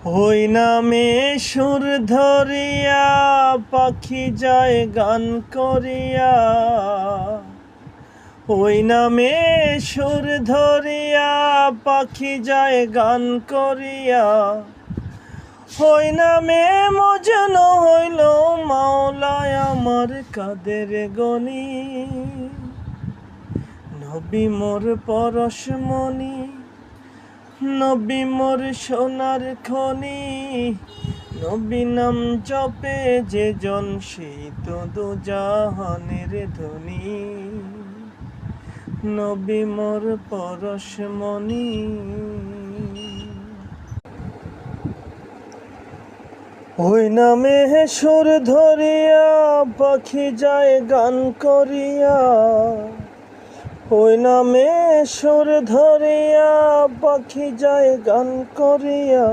ওই নামে সুর ধরিয়া পাখি যায় গান করিয়া, ওই নামে সুর ধরিয়া পাখি যায় গান করিয়া, ওই নামে মজনু হইল মাওলায় আমার কাদের গনি। নবী মোর পরশমণি, নবী মোর সোনার খনি, নবী নাম জপে যে জন সেই তো দুজাহানের ধনী। নবী মোর পরশমণি। ওই নামে সুর ধরিয়া পাখি যায় গান করিয়া, ওই নামে সুর ধরিয়া পাখি যায় গান করিয়া।